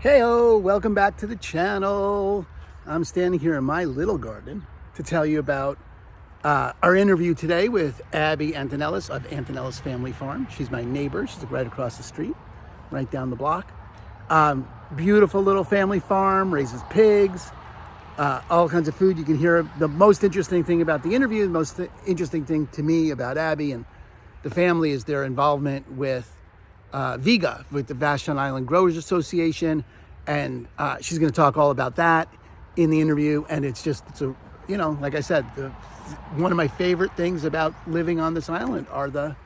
Heyo, welcome back to the channel. I'm standing here in my little garden to tell you about our interview today with Abby Antonelis of Antonelis Family Farm. She's my neighbor. She's right across the street, right down the block. Beautiful little family farm, raises pigs, all kinds of food. You can hear the most interesting thing about the interview, the most interesting thing to me about Abby and the family is their involvement with VEGA, with the Vashon Island Growers Association, and she's going to talk all about that in the interview. And it's a, like I said, one of my favorite things about living on this island are the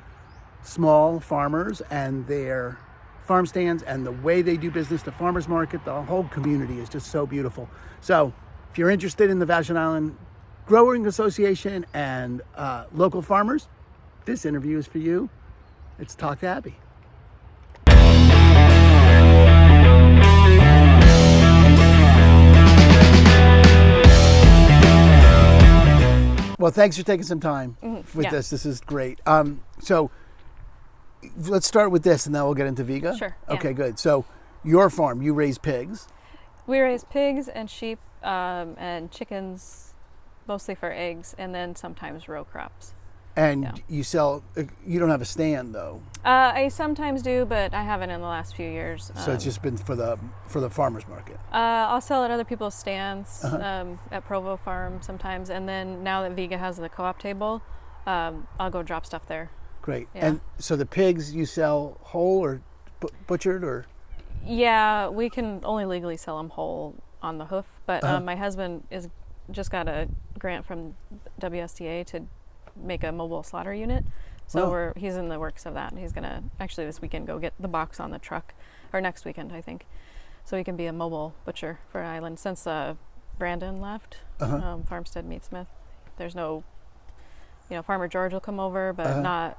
small farmers and their farm stands and the way they do business, the farmers market. The whole community is just so beautiful. So if you're interested in the Vashon Island Growing Association and local farmers, this interview is for you. Let's talk to Abby. Well, thanks for taking some time with this. This is great. So let's start with this and then we'll get into VEGA. Sure. Okay, yeah. good. So your farm, you raise pigs. We raise pigs and sheep and chickens, mostly for eggs, and then sometimes row crops. And you sell, you don't have a stand though. I sometimes do, but I haven't in the last few years. So it's just been for the farmers market. I'll sell at other people's stands at Provo Farm sometimes, and then now that VEGA has the co-op table, I'll go drop stuff there. Great. Yeah. And so the pigs you sell whole or butchered or? Yeah, we can only legally sell them whole on the hoof, but my husband just got a grant from WSDA to make a mobile slaughter unit. So he's in the works of that. And he's gonna actually this weekend go get the box on the truck, or next weekend I think, so he can be a mobile butcher for Island. Since Brandon left, Farmstead Meat Smith, there's no, Farmer George will come over, but not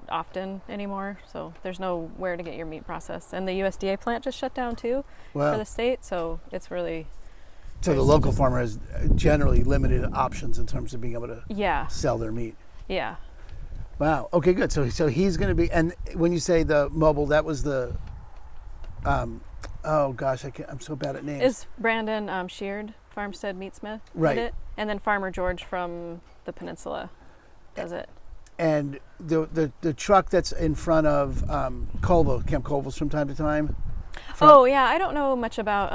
often anymore. So there's nowhere to get your meat processed. And the USDA plant just shut down too for the state. So it's really. So the local farmer has generally limited options in terms of being able to sell their meat. Yeah. Wow. Okay, good. So he's going to be, and when you say the mobile, that was the, oh gosh, I'm so bad at names. Is Brandon Sheared, Farmstead Meat Smith, did it? And then Farmer George from the Peninsula does it. And the truck that's in front of Camp Colville's from time to time? I don't know much about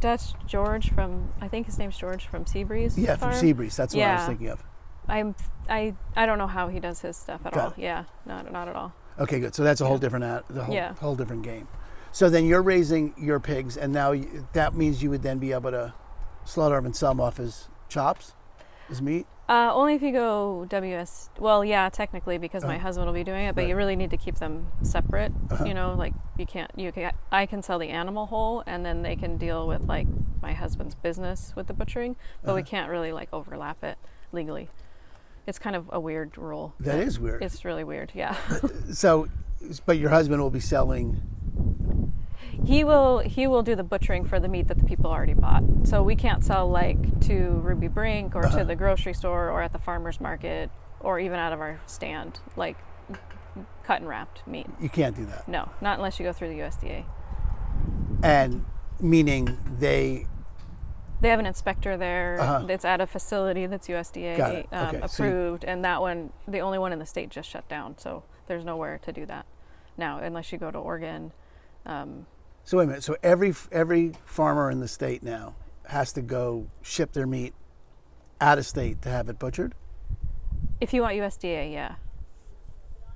that's George from, I think his name's George from Seabreeze. Yeah, Farm. from Seabreeze. That's what I was thinking of. I don't know how he does his stuff at all. Yeah, not at all. Okay, good. So that's a whole different whole different game. So then you're raising your pigs, and now that means you would then be able to slaughter them and sell them off as chops, as meat. Only if you go WS. Well, yeah, technically, because my husband will be doing it, but you really need to keep them separate. Like I can sell the animal whole, and then they can deal with like my husband's business with the butchering, but we can't really like overlap it legally. It's kind of a weird rule. That is weird. It's really weird, yeah. So, but your husband will be selling. He will do the butchering for the meat that the people already bought. So we can't sell like to Ruby Brink or to the grocery store or at the farmer's market or even out of our stand, like cut and wrapped meat. You can't do that. No, not unless you go through the USDA. And meaning they have an inspector there. It's at a facility that's USDA approved, and that one, the only one in the state, just shut down. So there's nowhere to do that now unless you go to Oregon. So wait a minute. So every farmer in the state now has to go ship their meat out of state to have it butchered? If you want USDA, yeah.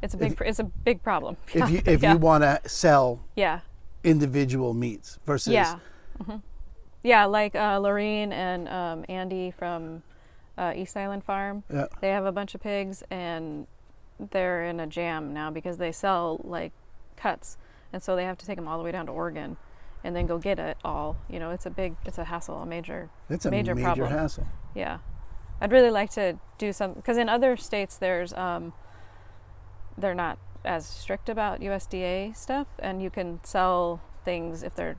It's a big problem. If you want to sell individual meats versus like Lorene and Andy from East Island Farm. Yeah. They have a bunch of pigs and they're in a jam now because they sell like cuts. And so they have to take them all the way down to Oregon and then go get it all. It's a hassle, a major problem. Hassle. Yeah. I'd really like to do some, because in other states there's, they're not as strict about USDA stuff, and you can sell things if they're,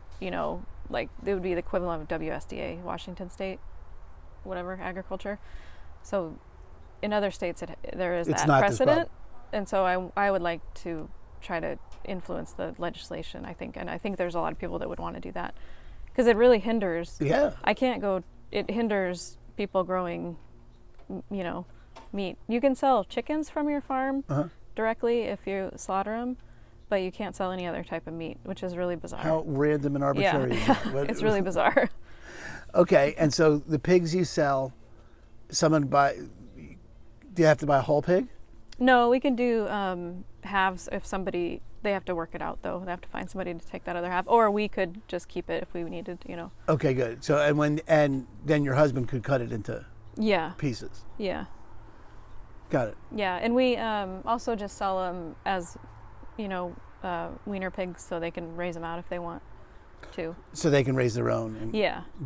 like it would be the equivalent of WSDA, Washington State, whatever, agriculture. So in other states there is that precedent. And so I would like to try to influence the legislation, I think. And I think there's a lot of people that would want to do that because it really hinders. Yeah. It hinders people growing, meat. You can sell chickens from your farm directly if you slaughter them, but you can't sell any other type of meat, which is really bizarre. How random and arbitrary is it? It's really bizarre. Okay, and so the pigs you sell, do you have to buy a whole pig? No, we can do halves if they have to work it out though. They have to find somebody to take that other half, or we could just keep it if we needed, Okay, good. So and then your husband could cut it into pieces. Yeah. Got it. Yeah, and we also just sell them as, weaner pigs so they can raise them out if they want to. So they can raise their own and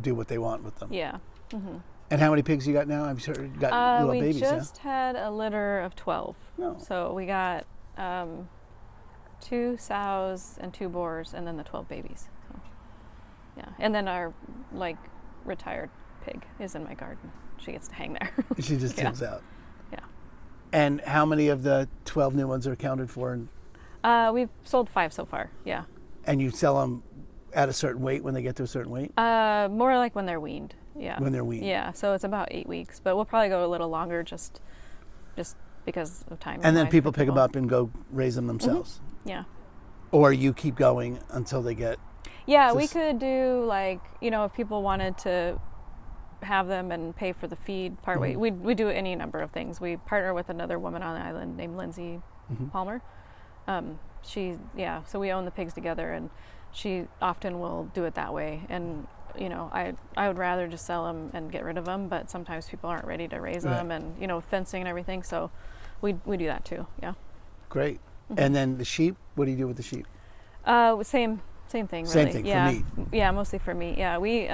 do what they want with them. Yeah. Mm-hmm. And how many pigs you got now? I'm sure you got little babies. We just had a litter of 12. Oh. So we got 2 sows and 2 boars, and then the 12 babies. So, yeah, and then our retired pig is in my garden. She gets to hang there. She just chills out. Yeah. And how many of the 12 new ones are accounted for? We've sold 5 so far. Yeah. And you sell them at a certain weight when they get to a certain weight? More like when they're weaned. Yeah. When they're weaned. Yeah. So it's about 8 weeks, but we'll probably go a little longer just because of time. And then people pick them up and go raise them themselves. Mm-hmm. Yeah. Or you keep going until they get. Yeah, we could do if people wanted to have them and pay for the feed part way. We do any number of things. We partner with another woman on the island named Lindsay Palmer. So we own the pigs together, and she often will do it that way. And I would rather just sell them and get rid of them, but sometimes people aren't ready to raise them, and fencing and everything. So we do that too. Yeah. Great. And then the sheep. What do you do with the sheep? Same thing. Really. Same thing yeah. for meat. Yeah, mostly for meat. Yeah, we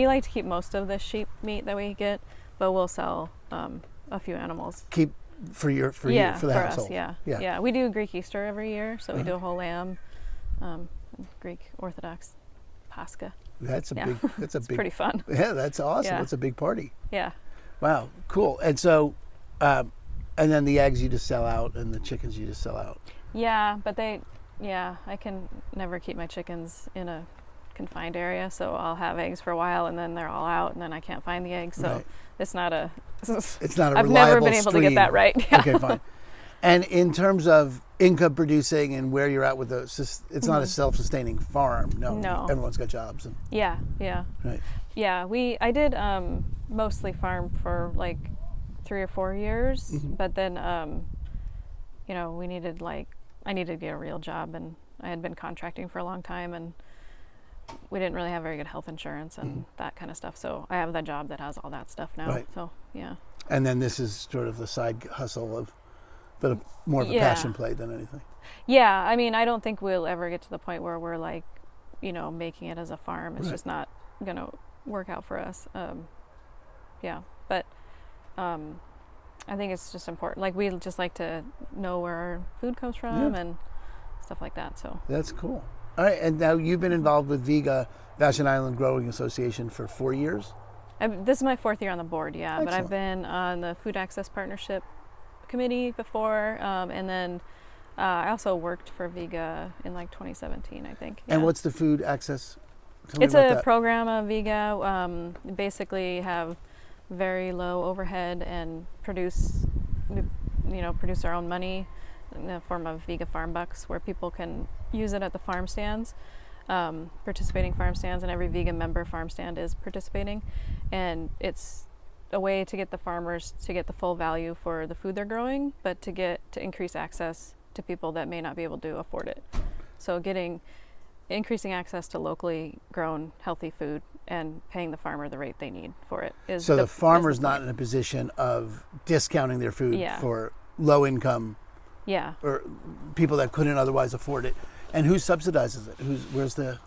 like to keep most of the sheep meat that we get, but we'll sell a few animals. Keep for the household. Us, yeah. We do Greek Easter every year, so we do a whole lamb, Greek Orthodox Pascha. That's It's pretty fun. Yeah, that's awesome. Yeah. It's a big party. Yeah. Wow, cool. And so, and then the eggs you just sell out, and the chickens you just sell out. Yeah, but I can never keep my chickens in a confined area, so I'll have eggs for a while, and then they're all out, and then I can't find the eggs. So it's not a. It's not a I've reliable never been able stream. to get that right. Yeah. Okay, fine. And in terms of income producing and where you're at with those, it's not a self-sustaining farm. No. Everyone's got jobs. Yeah. Right. Yeah, I did mostly farm for 3 or 4 years, but then I needed to get a real job, and I had been contracting for a long time, and we didn't really have very good health insurance and that kind of stuff. So I have that job that has all that stuff now. Right. So yeah. And then this is sort of the side hustle but more of a passion play than anything. Yeah, I mean, I don't think we'll ever get to the point where we're making it as a farm. It's just not gonna work out for us. But I think it's just important. We just like to know where our food comes from and stuff like that. So that's cool. All right, and now you've been involved with VEGA, Vashon Island Growing Association, for 4 years? This is my 4th year on the board, yeah. Excellent. But I've been on the Food Access Partnership Committee before, and then I also worked for VEGA in 2017, I think. And what's the Food Access? It's a program of VEGA. Basically have very low overhead and produce our own money in the form of VEGA Farm Bucks, where people can use it at the farm stands, participating farm stands, and every VEGA member farm stand is participating. And it's a way to get the farmers to get the full value for the food they're growing, but to increase access to people that may not be able to afford it. So increasing access to locally grown healthy food and paying the farmer the rate they need for it is. So the farmer's not in a position of discounting their food for low income or people that couldn't otherwise afford it. And who subsidizes it? Where's the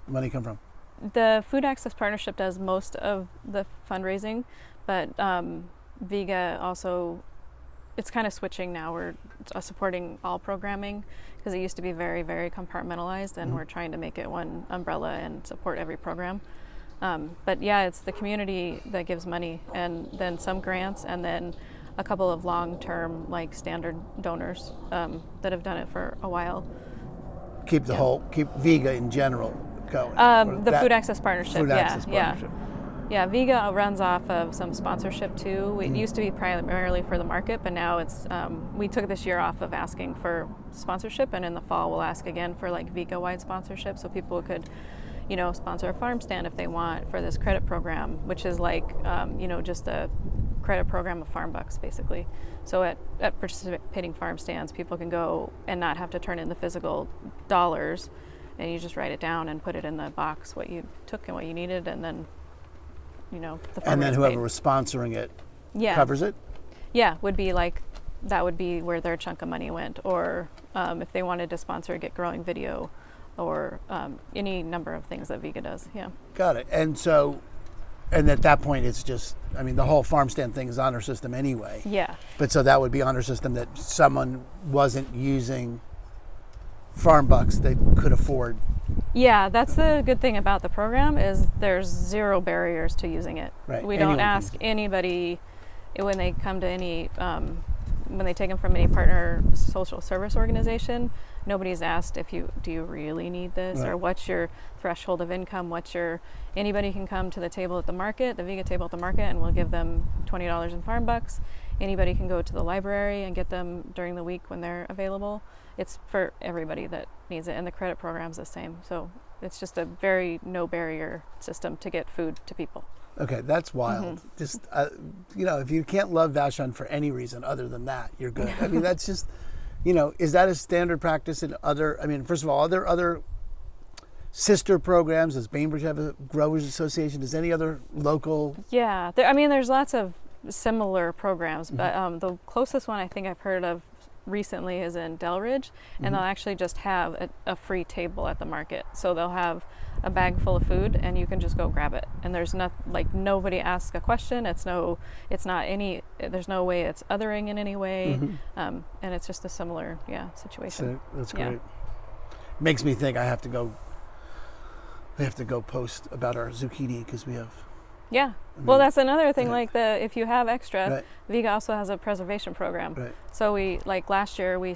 money come from? The Food Access Partnership does most of the fundraising, but VEGA also, it's kind of switching now. We're supporting all programming because it used to be very, very compartmentalized, and we're trying to make it one umbrella and support every program. But yeah, it's the community that gives money, and then some grants, and then a couple of long-term, like standard donors that have done it for a while. Keep keep Vega in general going. The Food Access Partnership. Food Access Partnership. Yeah, Vega runs off of some sponsorship too. It used to be primarily for the market, but now it's we took this year off of asking for sponsorship, and in the fall we'll ask again for like Vega-wide sponsorship, so people could, sponsor a farm stand if they want for this credit program, which is like just a credit program of farm bucks basically. So at participating farm stands, people can go and not have to turn in the physical dollars, and you just write it down and put it in the box what you took and what you needed, and then the farmer and then whoever paid. was sponsoring it covers it? Yeah, that would be where their chunk of money went, or if they wanted to sponsor Get Growing Video, or any number of things that Vega does. Yeah. Got it. And at that point it's just, the whole farm stand thing is honor system anyway. Yeah. But so that would be honor system that someone wasn't using farm bucks they could afford. Yeah, that's the good thing about the program is there's zero barriers to using it. Right. We don't ask anybody when they come to any, when they take them from any partner social service organization, nobody's asked do you really need this, right, or what's your threshold of income, anybody can come to the table at the market, the Vega table at the market, and we'll give them $20 in farm bucks. Anybody can go to the library and get them during the week when they're available. It's for everybody that needs it, and the credit program's the same. So it's just a very no barrier system to get food to people. Okay, that's wild. Mm-hmm. Just, if you can't love Vashon for any reason other than that, you're good. That's just, is that a standard practice in other, first of all, are there other sister programs? Does Bainbridge have a growers association? Does any other local? Yeah, there's lots of similar programs, mm-hmm, but the closest one I think I've heard of recently is in Delridge, and mm-hmm, they'll actually just have a free table at the market. So they'll have a bag full of food and you can just go grab it, and there's nobody asks a question. There's no way it's othering in any way, mm-hmm, and it's just a similar situation. So that's great. Makes me think I have to go post about our zucchini because we have. Yeah. Well, that's another thing. Right. If you have extra, right, Vega also has a preservation program. Right. So last year we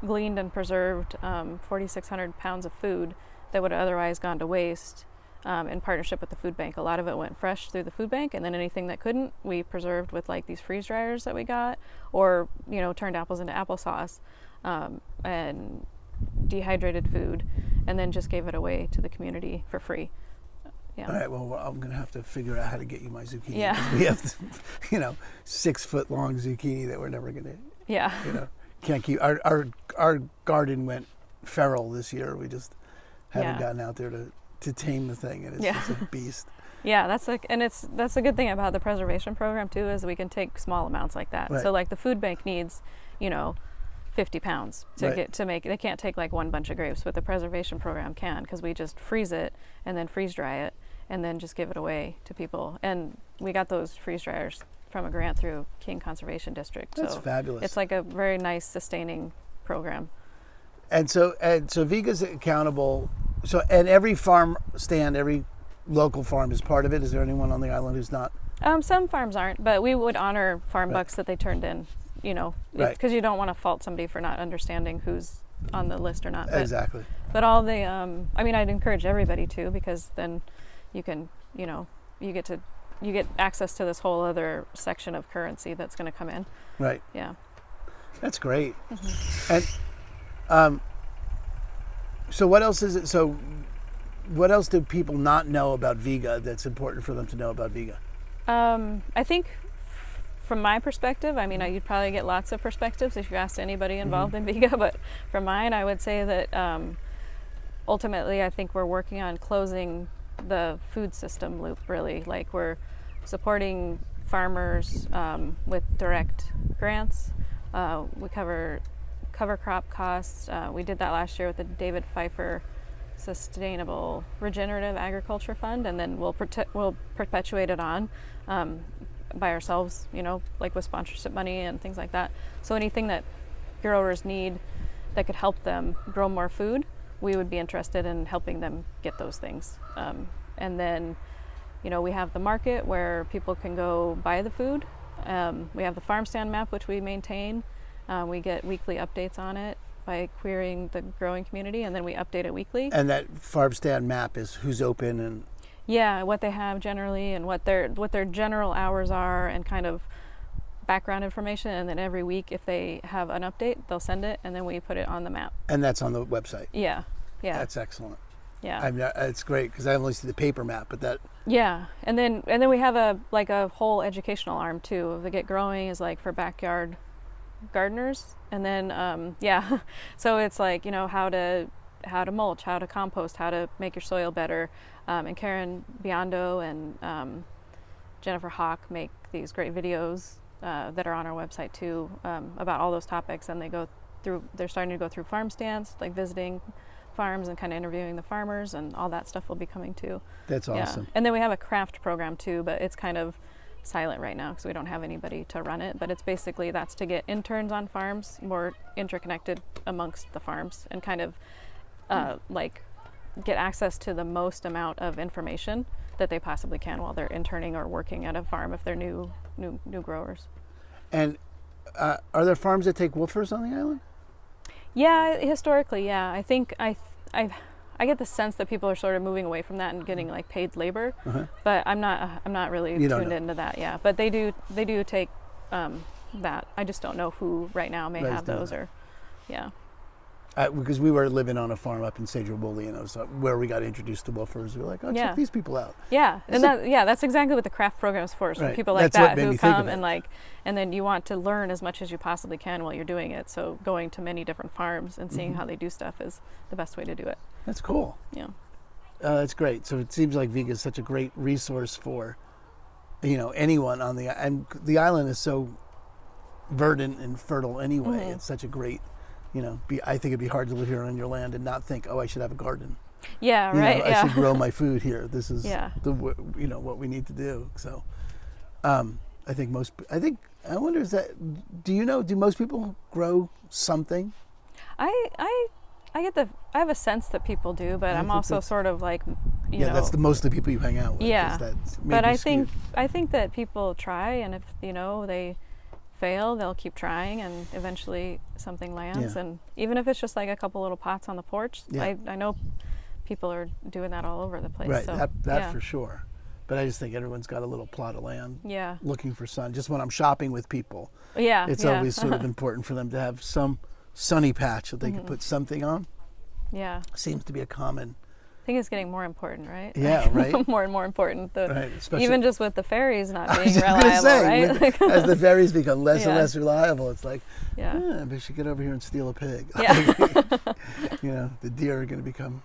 gleaned and preserved 4,600 pounds of food that would have otherwise gone to waste in partnership with the food bank. A lot of it went fresh through the food bank, and then anything that couldn't, we preserved with these freeze dryers that we got, or turned apples into applesauce, and dehydrated food, and then just gave it away to the community for free. Yeah. All right. Well, I'm gonna have to figure out how to get you my zucchini. Yeah. We have, 6 foot long zucchini that we're never gonna. Yeah. Can't keep. Our garden went feral this year. We just haven't gotten out there to tame the thing, and it's just a beast. Yeah, that's a good thing about the preservation program too, is we can take small amounts like that. Right. So the food bank needs, 50 pounds to right, they can't take one bunch of grapes, but the preservation program can, because we just freeze it and then freeze dry it and then just give it away to people. And we got those freeze dryers from a grant through King Conservation District. That's so fabulous. It's a very nice sustaining program. And so Vega's accountable. So, and every farm stand, every local farm is part of it. Is there anyone on the island who's not? Some farms aren't, but we would honor farm right, bucks that they turned in. Right, because you don't want to fault somebody for not understanding who's on the list or not. But, exactly. But all the, I'd encourage everybody to, because then you can, you get access to this whole other section of currency that's going to come in. Right. Yeah. That's great. Mm-hmm. And so what else is it? So what else do people not know about Vega that's important for them to know about Vega? I think from my perspective, you'd probably get lots of perspectives if you asked anybody involved mm-hmm, in Vega, but from mine, I would say that ultimately I think we're working on closing the food system loop, really. We're supporting farmers with direct grants. We cover crop costs. We did that last year with the David Pfeiffer Sustainable Regenerative Agriculture Fund, and then we'll perpetuate it on by ourselves, with sponsorship money and things like that. So anything that growers need that could help them grow more food, we would be interested in helping them get those things. And then, we have the market where people can go buy the food We have the farm stand map, which we maintain. We get weekly updates on it by querying the growing community, and then we update it weekly. And that farm stand map is who's open and Yeah, what they have generally, and what their general hours are, and kind of background information. And then every week, if they have an update, they'll send it, and then we put it on the map. and that's on the website. Yeah, yeah, That's excellent. yeah. It's great because I only see the paper map, but that Yeah, and then we have a whole educational arm too. The Get Growing is like for backyard gardeners, and then yeah, so it's like, you know, how to mulch, how to compost, how to make your soil better. And Karen Biondo and Jennifer Hawk make these great videos that are on our website too, about all those topics. And they're starting to go through farm stands, like visiting farms and kind of interviewing the farmers, and all that stuff will be coming too. that's awesome. Yeah. And then we have a craft program too, but it's kind of silent right now because we don't have anybody to run it. But it's basically, that's to get interns on farms more interconnected amongst the farms, and kind of like get access to the most amount of information that they possibly can while they're interning or working at a farm if they're new growers. And are there farms that take woofers on the island? Yeah, historically, yeah. I think I get the sense that people are sort of moving away from that and getting like paid labor, but I'm not really tuned into that. Yeah, but they do take that. I just don't know who right now may have those, or yeah. Because we were living on a farm up in Cedro Woolley, and it was where we got introduced to woofers. We were like, oh, check these people out. Yeah, and that's exactly what the craft program is for. So people like that who come and then you want to learn as much as you possibly can while you're doing it. So going to many different farms and seeing how they do stuff is the best way to do it. That's cool. Yeah. That's great. So it seems like Viga is such a great resource for, you know, anyone on and the island is so verdant and fertile anyway. It's such a great, you know, I think it'd be hard to live here on your land and not think, oh, I should have a garden. Yeah, you right. know, I should grow my food here. This is you know, what we need to do. So, I wonder, do most people grow something? I have a sense that people do, but I'm also sort of like, you know, that's most of the people you hang out with. Yeah, but I skewed. think that people try, and if, you know, they fail, they'll keep trying, and eventually something lands. And even if it's just like a couple little pots on the porch, I know people are doing that all over the place. Right, so, that for sure. But I just think everyone's got a little plot of land looking for sun. Just when I'm shopping with people, it's always sort of important for them to have some sunny patch that they can put something on. Yeah. Seems to be a common. I think it's getting more important, right? Yeah, right. More and more important. Right, even just with the ferries not being reliable, right? As the ferries become less and less reliable, it's like, we should get over here and steal a pig. Yeah. You know, the deer are going to become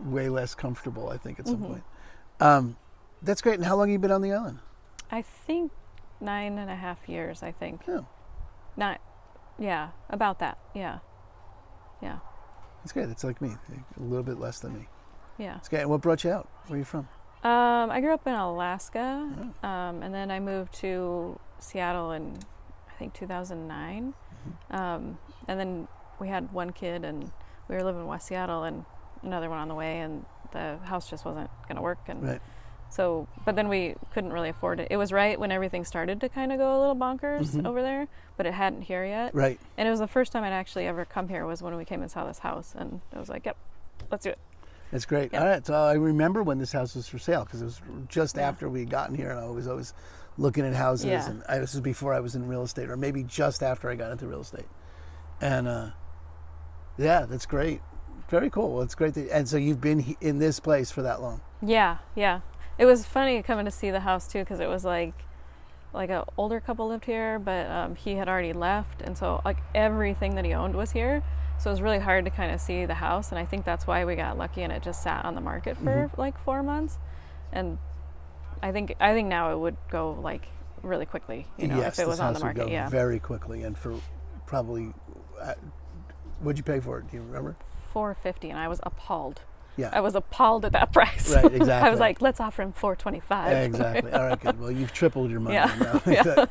way less comfortable, I think, at some point. That's great. And how long have you been on the island? I think 9.5 years, I think. Oh. About that. Yeah. Yeah. That's great. That's like me, a little bit less than me. Yeah. That's great. And what brought you out? Where are you from? I grew up in Alaska, and then I moved to Seattle in, I think, 2009. And then we had one kid, and we were living in West Seattle, and another one on the way, and the house just wasn't going to work. And so, but then we couldn't really afford it. It was right when everything started to kind of go a little bonkers over there, but it hadn't here yet. Right. And it was the first time I'd actually ever come here was when we came and saw this house, and I was like, yep, let's do it. That's great. All right. So I remember when this house was for sale, because it was just after we had gotten here, and I was always looking at houses. And this was before I was in real estate, or maybe just after I got into real estate. And that's great. Very cool. Well, it's great. And so you've been in this place for that long? Yeah, yeah. It was funny coming to see the house too, because it was like an older couple lived here, but he had already left, and so like everything that he owned was here. So it was really hard to kind of see the house, and I think that's why we got lucky and it just sat on the market for like 4 months. And I think now it would go like really quickly, you know, if it was on the market. Would go very quickly, and for probably, what'd you pay for it? Do you remember? $450, and I was appalled. Yeah. I was appalled at that price. Right, exactly. I was like, let's offer him $425. Exactly. All right, good. Well, you've tripled your money now.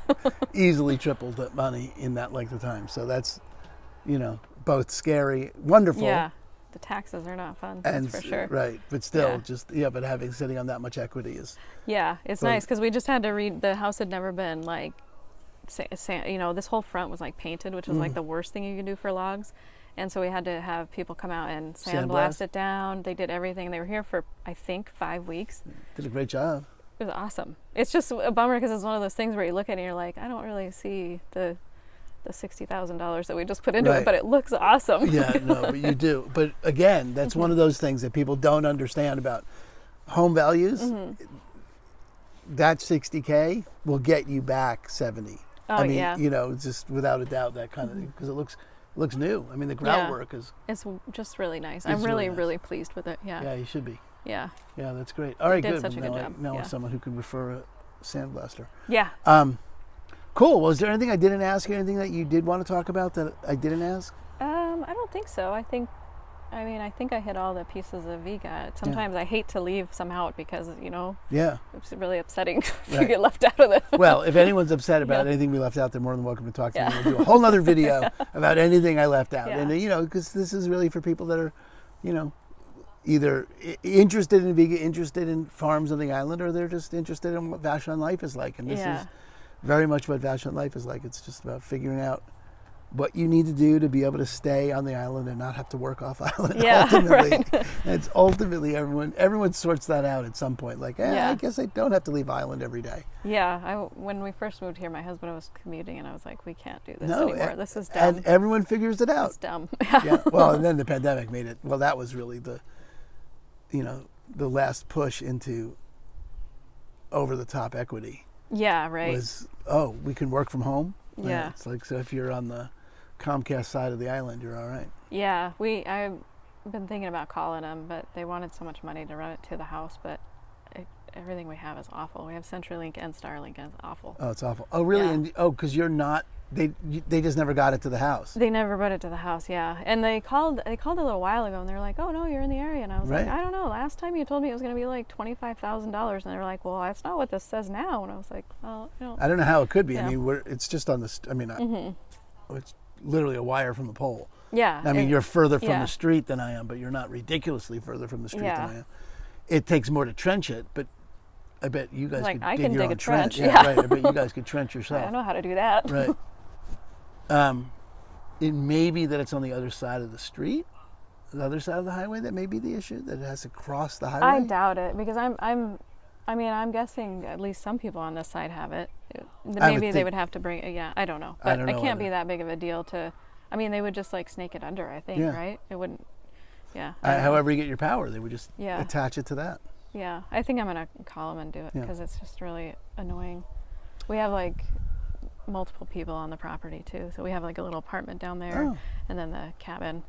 Easily tripled that money in that length of time. So that's, you know, both scary, wonderful. Yeah. The taxes are not fun, that's for sure. Right. But still, but sitting on that much equity is. Yeah, it's nice because we just had to the house had never been like this whole front was like painted, which was like the worst thing you can do for logs. And so we had to have people come out and sandblast it down. They did everything. They were here for, I think, 5 weeks. Did a great job. It was awesome. It's just a bummer because it's one of those things where you look at it and you're like, I don't really see the $60,000 that we just put into it, but it looks awesome. Yeah, no, but you do. But again, that's one of those things that people don't understand about home values. That $60K will get you back 70. Oh, I mean, yeah. Just without a doubt, that kind of thing, because it looks new. I mean, the groundwork is. It's just really nice. I'm really pleased with it. Yeah. Yeah, you should be. Yeah. Yeah, that's great. All right, did good. such a good job. Now someone who can refer a sandblaster. Yeah. Cool. Well, is there anything I didn't ask you? Anything that you did want to talk about that I didn't ask? I don't think so. I think I hit all the pieces of VGAT. Sometimes I hate to leave some out because, it's really upsetting if you get left out of it. Well, if anyone's upset about anything we left out, they're more than welcome to talk to me. We'll do a whole other video about anything I left out. And, because this is really for people that are, either interested in Vega, interested in farms on the island, or they're just interested in what Vashon life is like. And this is very much what Vashon life is like. It's just about figuring out what you need to do to be able to stay on the island and not have to work off island. Ultimately, right. It's ultimately everyone sorts that out at some point. Like, I guess I don't have to leave island every day. Yeah, when we first moved here, my husband was commuting, and I was like, we can't do this anymore. This is dumb. And everyone figures it out. It's dumb. Yeah. Well, and then the pandemic made it. Well, that was really the last push into over-the-top equity. Yeah, right. Was, we can work from home? Yeah. It's like, so if you're on the Comcast side of the island, you're all right. Yeah, I've been thinking about calling them, but they wanted so much money to run it to the house, but everything we have is awful. We have CenturyLink and Starlink, and it's awful. Oh, it's awful. Oh, really? Yeah. And because you're not, they just never got it to the house. They never brought it to the house, yeah. And they called a little while ago, and they're like, oh, no, you're in the area. And I was like, I don't know. Last time you told me it was going to be like $25,000. And they were like, well, that's not what this says now. And I was like, well, I don't know how it could be. Yeah. I mean, it's just on the, it's literally a wire from the pole. Yeah. I mean, you're further from the street than I am, but you're not ridiculously further from the street than I am. It takes more to trench it, but I bet you guys could dig your own trench. Yeah, right. I bet you guys could trench yourself. I don't know how to do that. Right. It may be that it's on the other side of the street, the other side of the highway. That may be the issue, that it has to cross the highway. I doubt it, because I'm guessing at least some people on this side have it. Maybe they would have to bring it. Yeah, I don't know. But it can't be that big of a deal to. I mean, they would just like snake it under, I think, right? It wouldn't. Yeah. However you get your power, they would just attach it to that. Yeah, I think I'm gonna call them and do it because it's just really annoying. We have like multiple people on the property too, so we have like a little apartment down there, and then the cabin.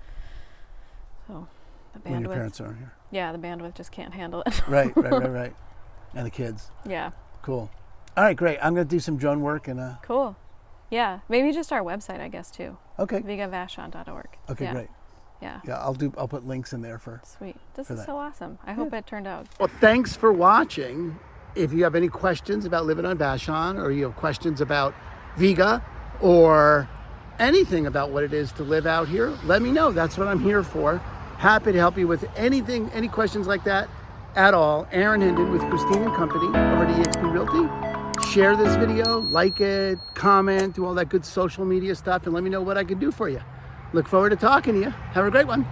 So the bandwidth. When your parents aren't here. Yeah, the bandwidth just can't handle it. Right. And the kids. Yeah. Cool. All right, great. I'm gonna do some drone work and. Cool. Yeah, maybe just our website, I guess too. Okay. VegaVashon.org. Okay, great. Yeah. Yeah, I'll put links in there for. Sweet. This is so awesome. I hope it turned out. Well, thanks for watching. If you have any questions about living on Vashon, or you have questions about Vega, or anything about what it is to live out here, let me know. That's what I'm here for. Happy to help you with anything, any questions like that at all. Aaron Hinden with Christine and Company over at eXp Realty. Share this video, like it, comment, do all that good social media stuff, and let me know what I can do for you. Look forward to talking to you. Have a great one.